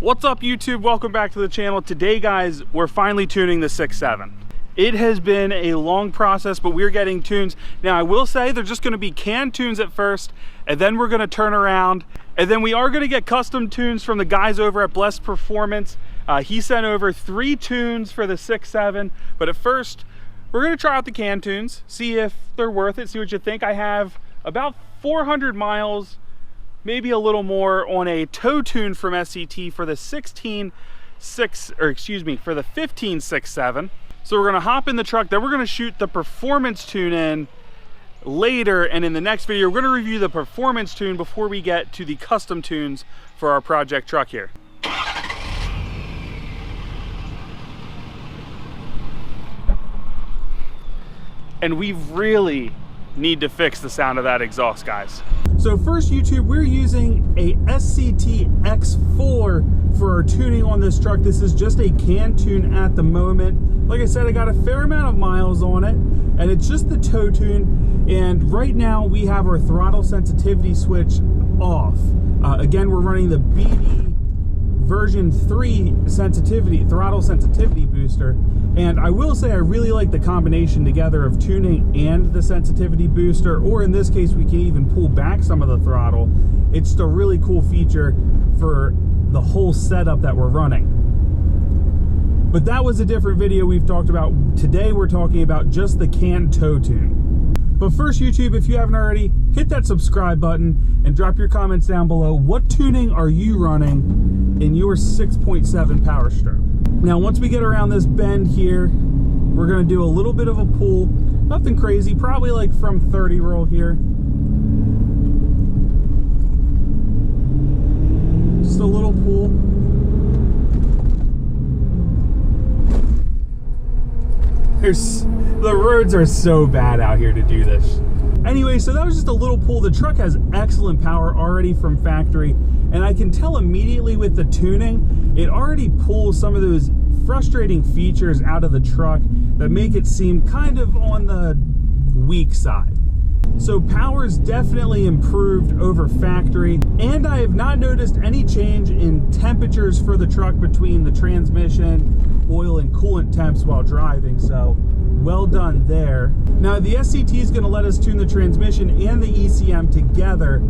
What's up YouTube? Welcome back to the channel. Today guys, we're finally tuning the 6.7. It has been a long process, but we're getting tunes. Now I will say they're just gonna be canned tunes at first, and then we're gonna turn around, and then we are gonna get custom tunes from the guys over at Blessed Performance. He sent over 3 tunes for the 6.7, but at first, we're gonna try out the canned tunes, see if they're worth it, see what you think. I have about 400 miles, maybe a little more, on a tow tune from SCT for the 15.6.7. So we're gonna hop in the truck, then we're gonna shoot the performance tune in later, and in the next video, we're gonna review the performance tune before we get to the custom tunes for our project truck here. And we really need to fix the sound of that exhaust, guys. So first, YouTube, we're using a SCT X4 for our tuning on this truck. This is just a can tune at the moment. Like I said, I got a fair amount of miles on it, and it's just the tow tune. And right now we have our throttle sensitivity switch off. Again, we're running the BD version 3 throttle sensitivity booster, and I will say I really like the combination together of tuning and the sensitivity booster, or in this case we can even pull back some of the throttle. It's just a really cool feature for the whole setup that we're running. But that was a different video we've talked about. Today we're talking about just the canned tow tune. But first, YouTube, if you haven't already, hit that subscribe button and drop your comments down below. What tuning are you running in your 6.7 Powerstroke? Now, once we get around this bend here, we're gonna do a little bit of a pull. Nothing crazy, probably like from 30 roll here. Just a little pull. The roads are so bad out here to do this. Anyway, so that was just a little pull. The truck has excellent power already from factory, and I can tell immediately with the tuning, it already pulls some of those frustrating features out of the truck that make it seem kind of on the weak side. So power's definitely improved over factory, and I have not noticed any change in temperatures for the truck between the transmission, oil, and coolant temps while driving, so well done there. Now the SCT is going to let us tune the transmission and the ECM together,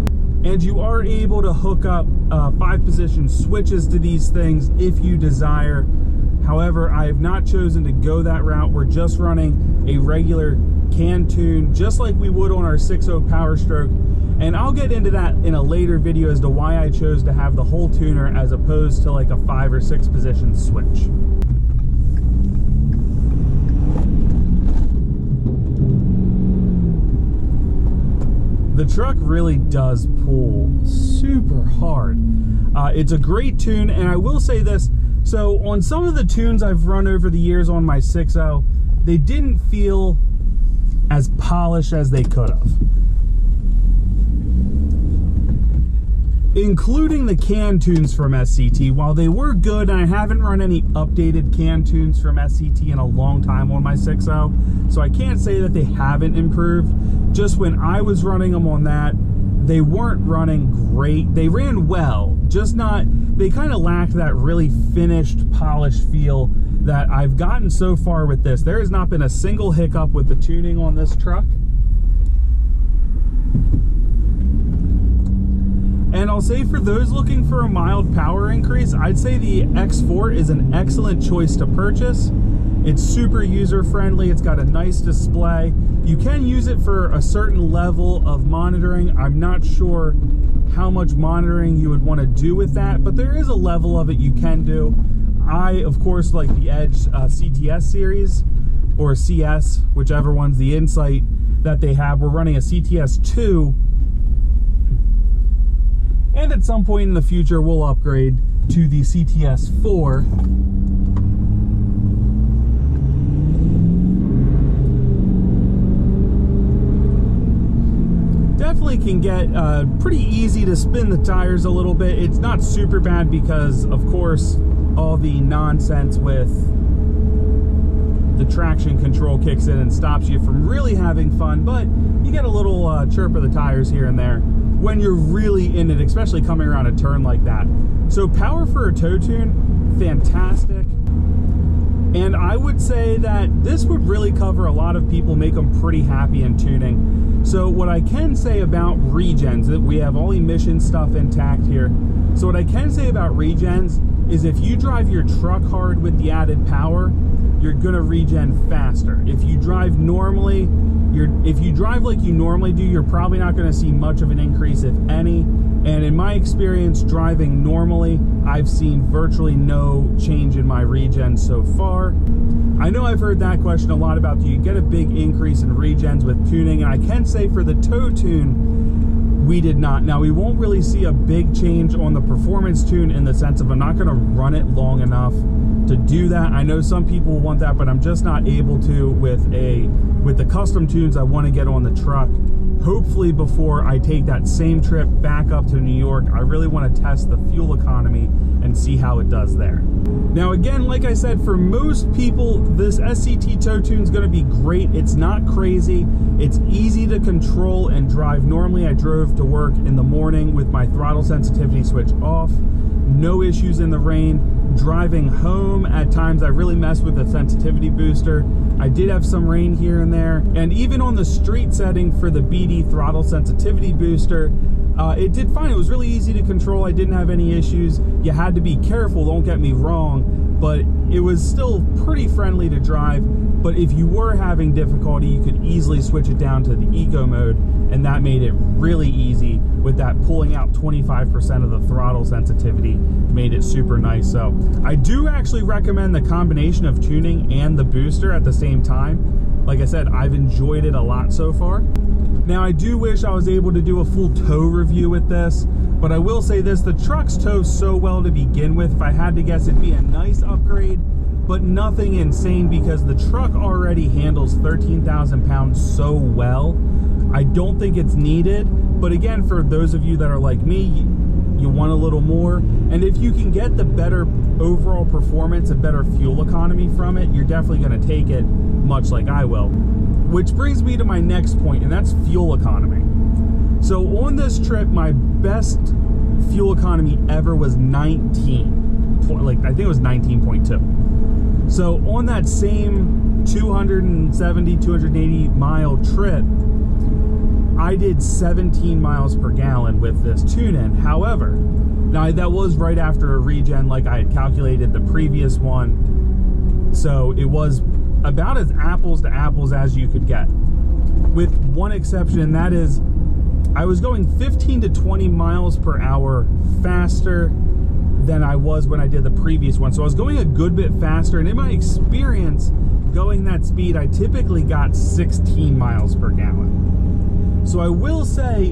and you are able to hook up 5-position switches to these things if you desire. However, I have not chosen to go that route. We're just running a regular can tune, just like we would on our 6.0 Powerstroke, and I'll get into that in a later video as to why I chose to have the whole tuner as opposed to like a 5 or 6 position switch. The truck really does pull super hard. It's a great tune, and I will say this, so on some of the tunes I've run over the years on my 6.0, they didn't feel as polished as they could have. Including the can tunes from SCT. While they were good, and I haven't run any updated can tunes from SCT in a long time on my 6.0, so I can't say that they haven't improved. Just when I was running them on that, they weren't running great. They ran well, just not, they kind of lacked that really finished, polished feel that I've gotten so far with this. There has not been a single hiccup with the tuning on this truck. And I'll say for those looking for a mild power increase, I'd say the X4 is an excellent choice to purchase. It's super user-friendly, it's got a nice display. You can use it for a certain level of monitoring. I'm not sure how much monitoring you would want to do with that, but there is a level of it you can do. I, of course, like the Edge CTS series, or CS, whichever one's the Insight that they have. We're running a CTS 2, and at some point in the future, we'll upgrade to the CTS 4. Definitely can get pretty easy to spin the tires a little bit. It's not super bad because, of course, all the nonsense with the traction control kicks in and stops you from really having fun, but you get a little chirp of the tires here and there when you're really in it, especially coming around a turn like that. So power for a tow tune, fantastic. And I would say that this would really cover a lot of people, make them pretty happy in tuning. So what I can say about regens, that we have all emission stuff intact here. So what I can say about regens is if you drive your truck hard with the added power, you're gonna regen faster. If you drive normally, if you drive like you normally do, you're probably not gonna see much of an increase, if any. And in my experience driving normally, I've seen virtually no change in my regen so far. I know I've heard that question a lot about, do you get a big increase in regens with tuning? And I can say for the tow tune, we did not. Now we won't really see a big change on the performance tune in the sense of I'm not gonna run it long enough to do that. I know some people want that, but I'm just not able to with the custom tunes I want to get on the truck. Hopefully before I take that same trip back up to New York, I really want to test the fuel economy and see how it does there. Now again, like I said, for most people, this SCT tow tune is going to be great. It's not crazy. It's easy to control and drive. Normally I drove to work in the morning with my throttle sensitivity switch off. No issues in the rain. Driving home, at times I really messed with the sensitivity booster. I did have some rain here and there. And even on the street setting for the BD throttle sensitivity booster, it did fine. It was really easy to control. I didn't have any issues. You had to be careful, don't get me wrong, but it was still pretty friendly to drive. But if you were having difficulty, you could easily switch it down to the eco mode, and that made it really easy with that pulling out 25% of the throttle sensitivity, made it super nice. So I do actually recommend the combination of tuning and the booster at the same time. Like I said, I've enjoyed it a lot so far. Now I do wish I was able to do a full tow review with this, but I will say this, the trucks tow so well to begin with. If I had to guess, it'd be a nice upgrade, but nothing insane because the truck already handles 13,000 pounds so well. I don't think it's needed, but again, for those of you that are like me, you want a little more, and if you can get the better overall performance and better fuel economy from it, you're definitely going to take it, much like I will. Which brings me to my next point, and that's fuel economy. So on this trip, my best fuel economy ever was 19, like I think it was 19.2. So on that same 270, 280 mile trip, I did 17 miles per gallon with this tune-in. However, now that was right after a regen like I had calculated the previous one. So it was about as apples to apples as you could get. With one exception, and that is I was going 15 to 20 miles per hour faster than I was when I did the previous one. So I was going a good bit faster, and in my experience going that speed, I typically got 16 miles per gallon. So I will say,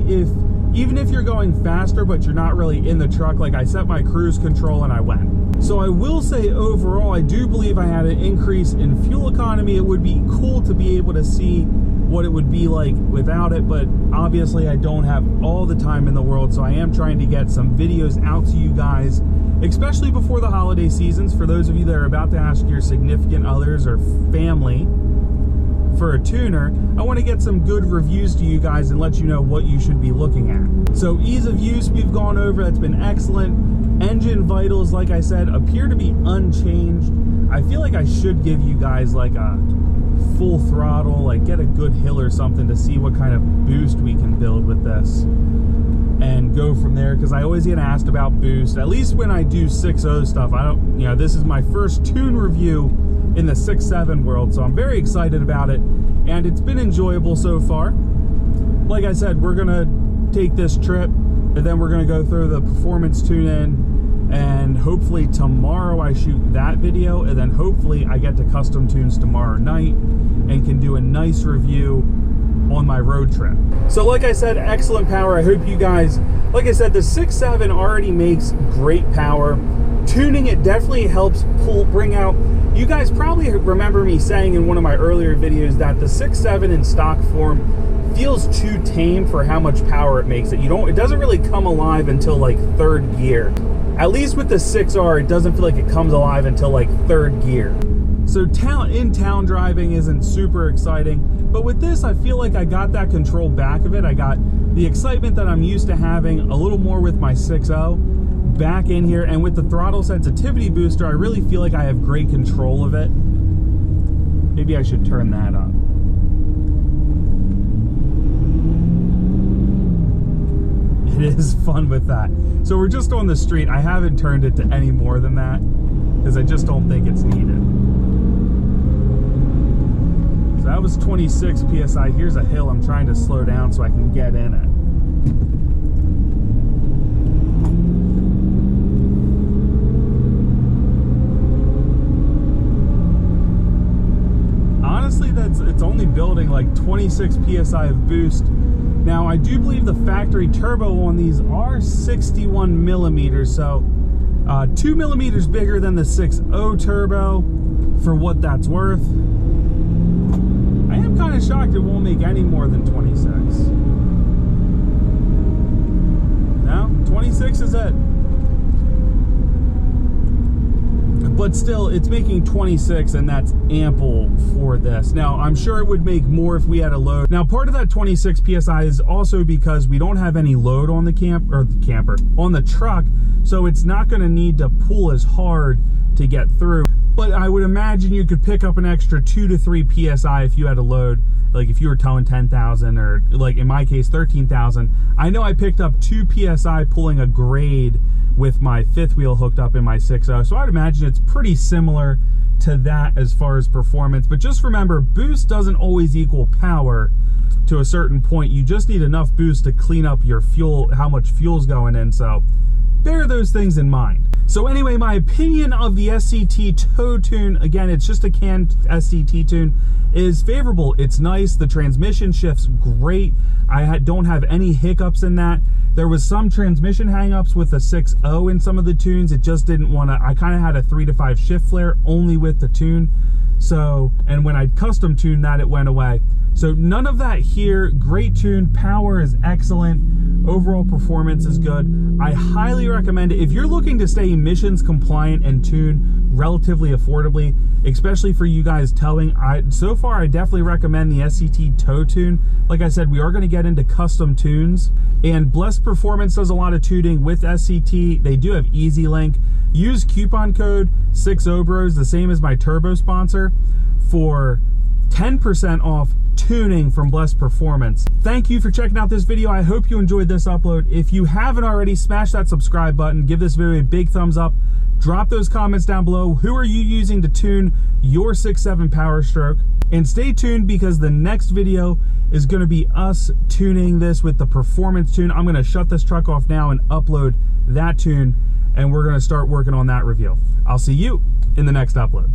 even if you're going faster but you're not really in the truck, like I set my cruise control and I went. So I will say overall, I do believe I had an increase in fuel economy. It would be cool to be able to see what it would be like without it, but obviously I don't have all the time in the world, so I am trying to get some videos out to you guys, especially before the holiday seasons. For those of you that are about to ask your significant others or family for a tuner, I want to get some good reviews to you guys and let you know what you should be looking at. So ease of use we've gone over, that's been excellent. Engine vitals, like I said, appear to be unchanged. I feel like I should give you guys like a full throttle, like get a good hill or something to see what kind of boost we can build with this and go from there, because I always get asked about boost, at least when I do 6.0 stuff. I don't, you know, this is my first tune review in the 6.7 world, so I'm very excited about it, and it's been enjoyable so far. Like I said, we're gonna take this trip, and then we're gonna go through the performance tune-in, and hopefully tomorrow I shoot that video, and then hopefully I get to custom tunes tomorrow night and can do a nice review on my road trip. So like I said, excellent power. I hope you guys, like I said, the 6.7 already makes great power. Tuning it definitely helps bring out, you guys probably remember me saying in one of my earlier videos that the 6.7 in stock form feels too tame for how much power it makes. It doesn't really come alive until like third gear. At least with the 6R, it doesn't feel like it comes alive until like third gear. So in-town driving isn't super exciting, but with this, I feel like I got that control back of it. I got the excitement that I'm used to having a little more with my 6.0, back in here, and with the throttle sensitivity booster, I really feel like I have great control of it. Maybe I should turn that on. It is fun with that. So we're just on the street. I haven't turned it to any more than that because I just don't think it's needed. So that was 26 PSI. Here's a hill I'm trying to slow down so I can get in it. Honestly, it's only building like 26 PSI of boost. Now, I do believe the factory turbo on these are 61 millimeters, so 2 millimeters bigger than the 6.0 turbo for what that's worth. I am kind of shocked it won't make any more than 26. No, 26 is it. But still, it's making 26, and that's ample for this. Now, I'm sure it would make more if we had a load. Now, part of that 26 PSI is also because we don't have any load on the on the truck, so it's not going to need to pull as hard to get through. But I would imagine you could pick up an extra 2 to 3 PSI if you had a load, like if you were towing 10,000 or like in my case 13,000. I know I picked up 2 PSI pulling a grade with my fifth wheel hooked up in my 6.0, so I'd imagine it's pretty similar to that as far as performance. But just remember, boost doesn't always equal power to a certain point. You just need enough boost to clean up your fuel, how much fuel's going in, so bear those things in mind. So anyway, my opinion of the SCT tow tune, again, it's just a canned SCT tune, is favorable. It's nice. The transmission shifts great. I don't have any hiccups in that. There was some transmission hangups with the 6.0 in some of the tunes. It just didn't want to, I kind of had a 3 to 5 shift flare only with the tune. So, and when I custom tuned that, it went away. So none of that here. Great tune. Power is excellent. Overall performance is good. I highly recommend it. If you're looking to stay emissions compliant and tune relatively affordably, especially for you guys towing, so far I definitely recommend the SCT tow tune. Like I said, we are going to get into custom tunes, and Blessed Performance does a lot of tuning with SCT. They do have Easy Link. Use coupon code 6obros, the same as my turbo sponsor, for 10% off tuning from Blessed Performance. Thank you for checking out this video. I hope you enjoyed this upload. If you haven't already, smash that subscribe button, give this video a big thumbs up, drop those comments down below. Who are you using to tune your 6.7 Powerstroke? And stay tuned, because the next video is going to be us tuning this with the performance tune. I'm going to shut this truck off now and upload that tune, and we're going to start working on that review. I'll see you in the next upload.